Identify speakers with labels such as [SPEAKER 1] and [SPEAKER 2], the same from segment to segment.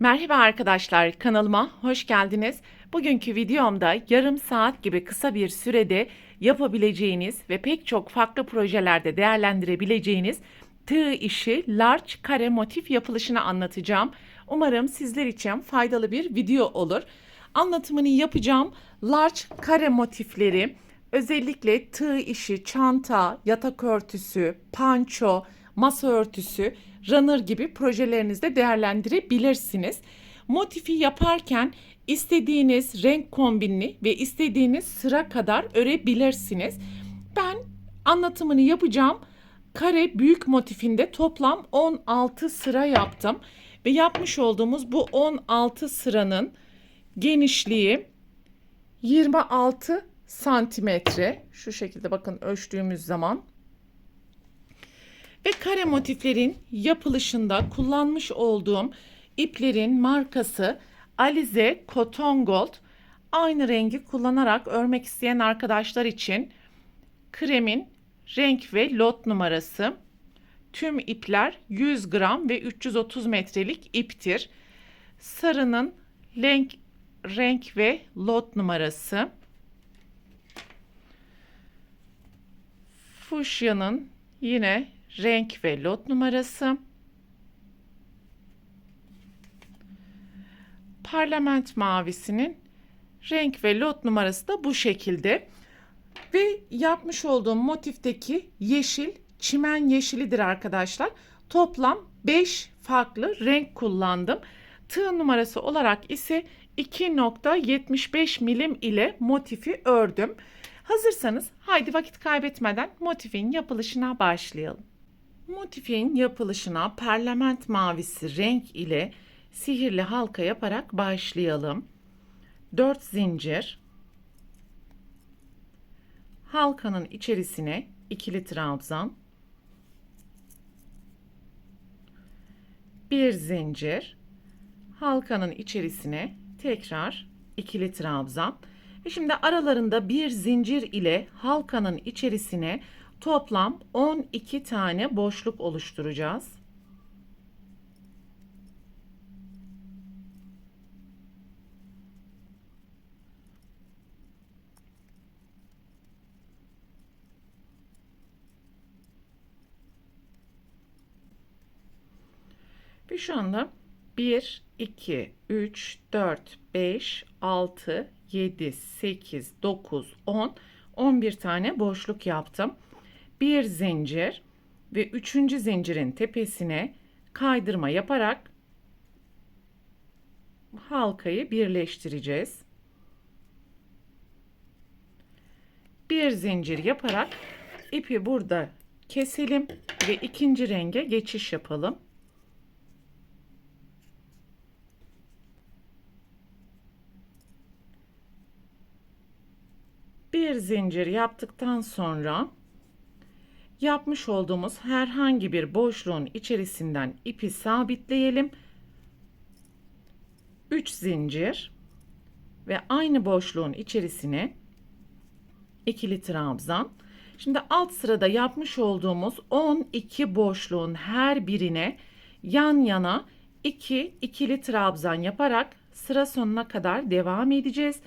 [SPEAKER 1] Merhaba arkadaşlar, kanalıma hoş geldiniz. Bugünkü videomda yarım saat gibi kısa bir sürede yapabileceğiniz ve pek çok farklı projelerde değerlendirebileceğiniz tığ işi large kare motif yapılışını anlatacağım. Umarım sizler için faydalı bir video olur. Anlatımını yapacağım. Large kare motifleri özellikle tığ işi, çanta, yatak örtüsü, panço, masa örtüsü, runner gibi projelerinizde değerlendirebilirsiniz. Motifi yaparken istediğiniz renk kombinini ve istediğiniz sıra kadar örebilirsiniz. Ben anlatımını yapacağım. Kare büyük motifinde toplam 16 sıra yaptım ve yapmış olduğumuz bu 16 sıranın genişliği 26 santimetre. Şu şekilde bakın ölçtüğümüz zaman. Ve kare motiflerin yapılışında kullanmış olduğum iplerin markası Alize Cotton Gold. Aynı rengi kullanarak örmek isteyen arkadaşlar için kremin renk ve lot numarası. Tüm ipler 100 gram ve 330 metrelik iptir. Sarının renk ve lot numarası. Fuşyanın yine renk ve lot numarası. Parlament mavisinin renk ve lot numarası da bu şekilde. Ve yapmış olduğum motifteki yeşil çimen yeşilidir arkadaşlar. Toplam 5 farklı renk kullandım. Tığ numarası olarak ise 2,75 milim ile motifi ördüm. Hazırsanız haydi vakit kaybetmeden motifin yapılışına başlayalım. Motifin yapılışına perlament mavisi renk ile sihirli halka yaparak başlayalım. 4 zincir, halkanın içerisine ikili trabzan, 1 zincir, halkanın içerisine tekrar ikili trabzan ve şimdi aralarında bir zincir ile halkanın içerisine toplam 12 tane boşluk oluşturacağız. Ve şu anda 1, 2, 3, 4, 5, 6, 7, 8, 9, 10, 11 tane boşluk yaptım. Bir zincir ve üçüncü zincirin tepesine kaydırma yaparak halkayı birleştireceğiz. Bir zincir yaparak ipi burada keselim ve ikinci renge geçiş yapalım. Bir zincir yaptıktan sonra yapmış olduğumuz herhangi bir boşluğun içerisinden ipi sabitleyelim. 3 zincir ve aynı boşluğun içerisine ikili trabzan. Şimdi alt sırada yapmış olduğumuz 12 boşluğun her birine yan yana 2 ikili trabzan yaparak sıra sonuna kadar devam edeceğiz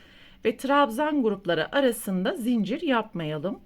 [SPEAKER 1] ve trabzan grupları arasında zincir yapmayalım.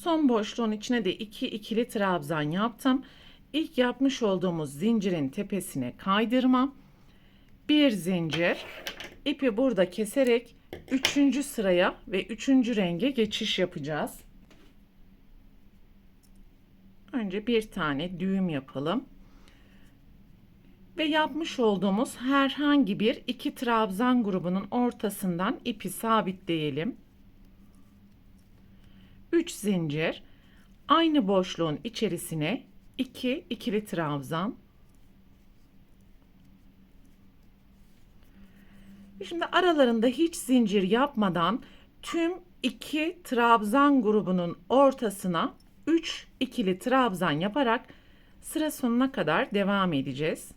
[SPEAKER 1] Son boşluğun içine de 2 ikili trabzan yaptım. İlk yapmış olduğumuz zincirin tepesine kaydırma, bir zincir, ipi burada keserek 3. sıraya ve 3. renge geçiş yapacağız. Önce bir tane düğüm yapalım. Ve yapmış olduğumuz herhangi bir iki trabzan grubunun ortasından ipi sabitleyelim. 3 zincir, aynı boşluğun içerisine 2 ikili trabzan, Şimdi aralarında hiç zincir yapmadan tüm iki trabzan grubunun ortasına 3 ikili trabzan yaparak sıra sonuna kadar devam edeceğiz.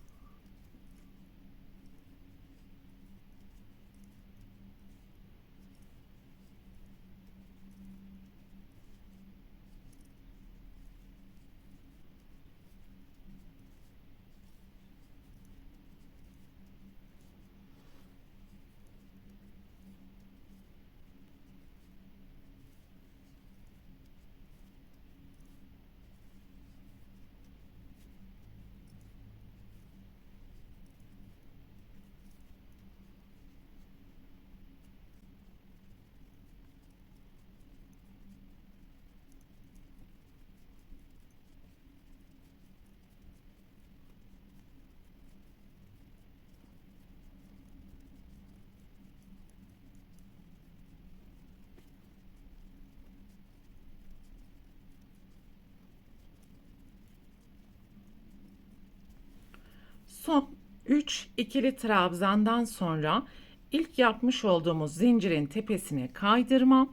[SPEAKER 1] Son 3 ikili trabzandan sonra ilk yapmış olduğumuz zincirin tepesine kaydırma.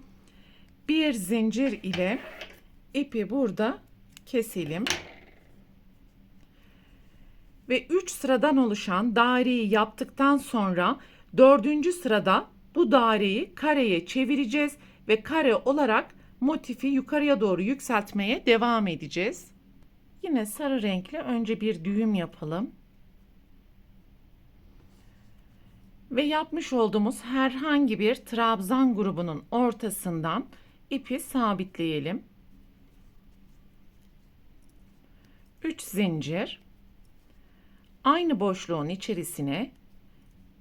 [SPEAKER 1] Bir zincir ile ipi burada keselim. Ve 3 sıradan oluşan daireyi yaptıktan sonra 4. sırada bu daireyi kareye çevireceğiz ve kare olarak motifi yukarıya doğru yükseltmeye devam edeceğiz. Yine sarı renkli önce bir düğüm yapalım. Ve yapmış olduğumuz herhangi bir trabzan grubunun ortasından ipi sabitleyelim. 3 zincir. Aynı boşluğun içerisine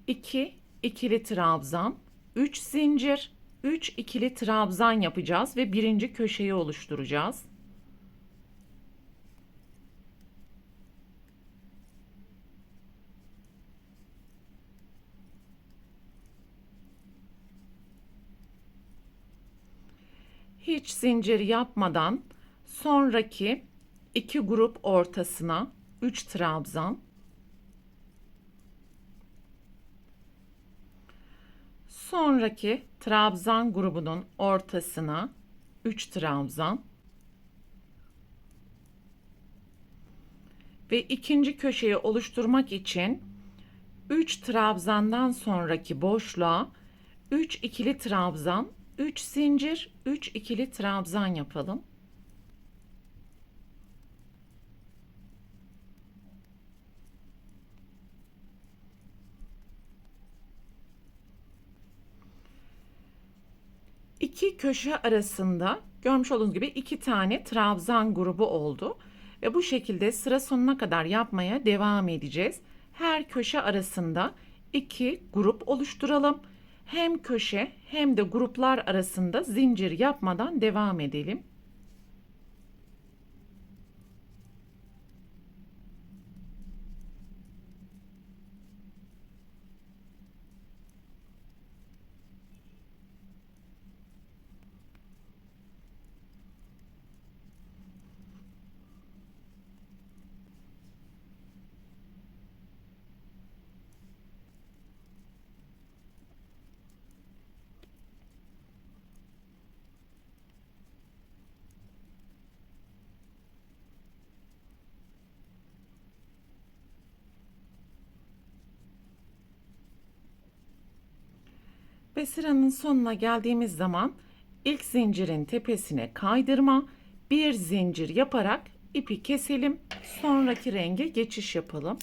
[SPEAKER 1] 2 ikili trabzan, 3 zincir, 3 ikili trabzan yapacağız ve birinci köşeyi oluşturacağız. Hiç zincir yapmadan sonraki iki grup ortasına 3 trabzan, sonraki trabzan grubunun ortasına 3 trabzan ve ikinci köşeyi oluşturmak için 3 trabzandan sonraki boşluğa 3 ikili trabzan, 3 zincir, 3 ikili trabzan yapalım. İki köşe arasında görmüş olduğunuz gibi 2 tane trabzan grubu oldu. Ve bu şekilde sıra sonuna kadar yapmaya devam edeceğiz. Her köşe arasında 2 grup oluşturalım. Hem köşe hem de gruplar arasında zincir yapmadan devam edelim. Ve sıranın sonuna geldiğimiz zaman ilk zincirin tepesine kaydırma, bir zincir yaparak ipi keselim. Sonraki renge geçiş yapalım.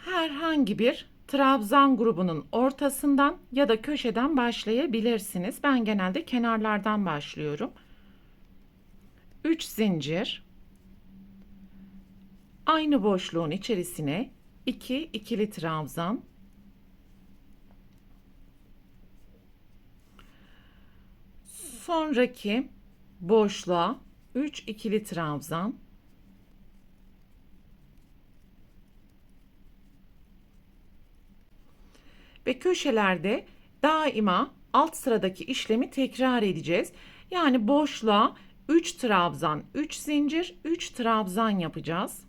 [SPEAKER 1] Herhangi bir trabzan grubunun ortasından ya da köşeden başlayabilirsiniz. Ben genelde kenarlardan başlıyorum. 3 zincir. Aynı boşluğun içerisine 2 ikili trabzan. Sonraki boşluğa 3 ikili trabzan. Ve köşelerde daima alt sıradaki işlemi tekrar edeceğiz. Yani boşluğa 3 trabzan, 3 zincir, 3 trabzan yapacağız.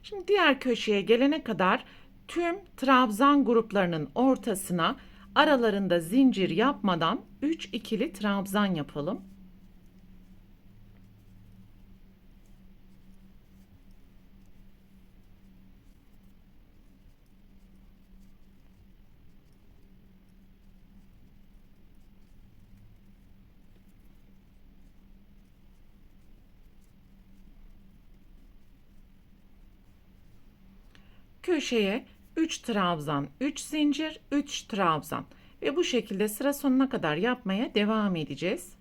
[SPEAKER 1] Şimdi diğer köşeye gelene kadar tüm trabzan gruplarının ortasına aralarında zincir yapmadan 3 ikili trabzan yapalım. Köşeye 3 trabzan, 3 zincir, 3 trabzan ve bu şekilde sıra sonuna kadar yapmaya devam edeceğiz.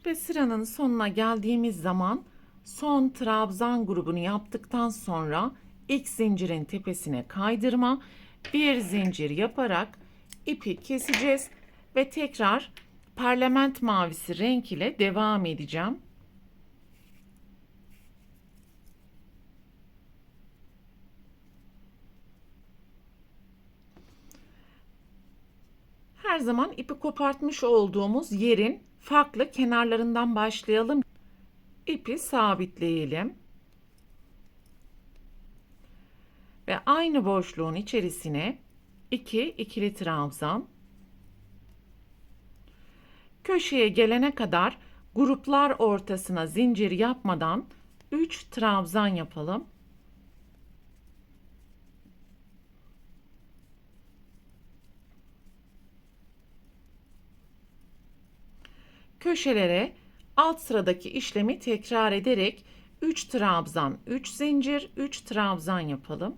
[SPEAKER 1] Ve sıranın sonuna geldiğimiz zaman son trabzan grubunu yaptıktan sonra ilk zincirin tepesine kaydırma, bir zincir yaparak ipi keseceğiz ve tekrar parlament mavisi renk ile devam edeceğim. Her zaman ipi kopartmış olduğumuz yerin farklı kenarlarından başlayalım. İpi sabitleyelim. Ve aynı boşluğun içerisine 2 ikili trabzan. Köşeye gelene kadar gruplar ortasına zincir yapmadan 3 trabzan yapalım. Köşelere alt sıradaki işlemi tekrar ederek 3 trabzan, 3 zincir, 3 trabzan yapalım.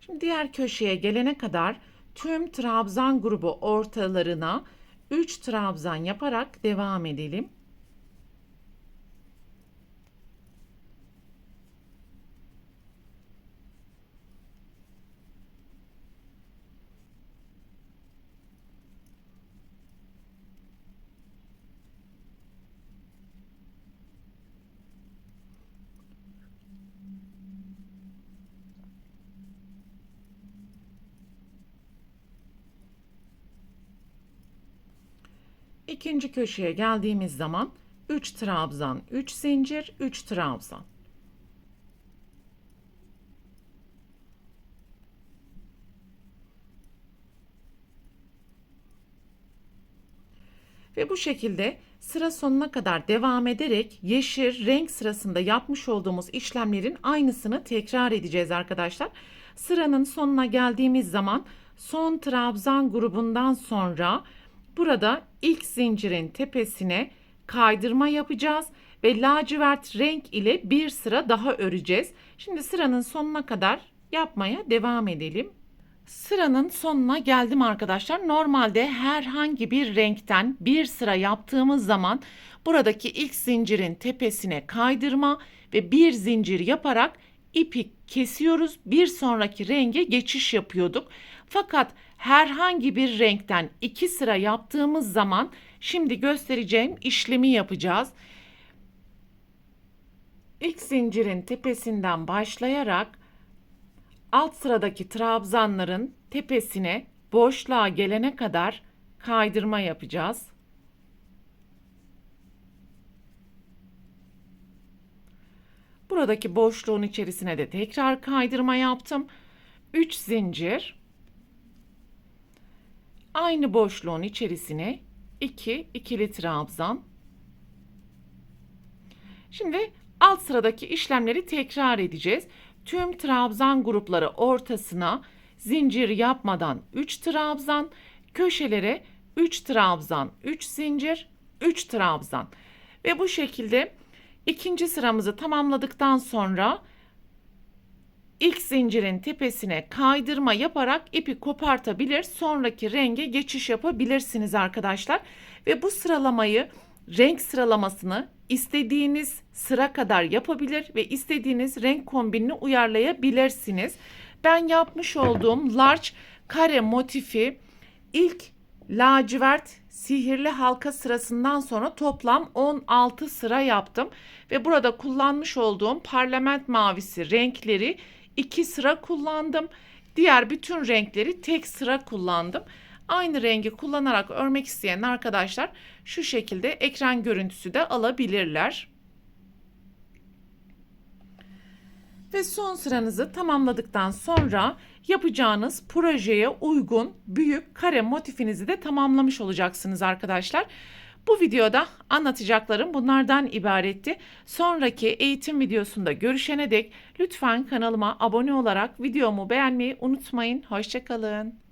[SPEAKER 1] Şimdi diğer köşeye gelene kadar tüm trabzan grubu ortalarına 3 trabzan yaparak devam edelim. İkinci köşeye geldiğimiz zaman 3 trabzan, 3 zincir, 3 trabzan. Ve bu şekilde sıra sonuna kadar devam ederek yeşil renk sırasında yapmış olduğumuz işlemlerin aynısını tekrar edeceğiz arkadaşlar. Sıranın sonuna geldiğimiz zaman son trabzan grubundan sonra burada ilk zincirin tepesine kaydırma yapacağız ve lacivert renk ile bir sıra daha öreceğiz. Şimdi sıranın sonuna kadar yapmaya devam edelim. Sıranın sonuna geldim arkadaşlar. Normalde herhangi bir renkten bir sıra yaptığımız zaman buradaki ilk zincirin tepesine kaydırma ve bir zincir yaparak ipi kesiyoruz. Bir sonraki renge geçiş yapıyorduk. Fakat herhangi bir renkten 2 sıra yaptığımız zaman şimdi göstereceğim işlemi yapacağız. İlk zincirin tepesinden başlayarak alt sıradaki trabzanların tepesine boşluğa gelene kadar kaydırma yapacağız. Buradaki boşluğun içerisine de tekrar kaydırma yaptım. 3 zincir. Aynı boşluğun içerisine 2 ikili trabzan. Şimdi alt sıradaki işlemleri tekrar edeceğiz. Tüm trabzan grupları ortasına zincir yapmadan 3 trabzan, köşelere 3 trabzan, 3 zincir, 3 trabzan. Ve bu şekilde ikinci sıramızı tamamladıktan sonra ilk zincirin tepesine kaydırma yaparak ipi kopartabilir, sonraki renge geçiş yapabilirsiniz arkadaşlar. Ve bu sıralamayı, renk sıralamasını istediğiniz sıra kadar yapabilir ve istediğiniz renk kombinini uyarlayabilirsiniz. Ben yapmış olduğum large kare motifi ilk lacivert sihirli halka sırasından sonra toplam 16 sıra yaptım. Ve burada kullanmış olduğum parlament mavisi renkleri 2 sıra kullandım. Diğer bütün renkleri tek sıra kullandım. Aynı rengi kullanarak örmek isteyen arkadaşlar şu şekilde ekran görüntüsü de alabilirler. Ve son sıranızı tamamladıktan sonra yapacağınız projeye uygun büyük kare motifinizi de tamamlamış olacaksınız arkadaşlar. Bu videoda anlatacaklarım bunlardan ibaretti. Sonraki eğitim videosunda görüşene dek lütfen kanalıma abone olarak videomu beğenmeyi unutmayın. Hoşça kalın.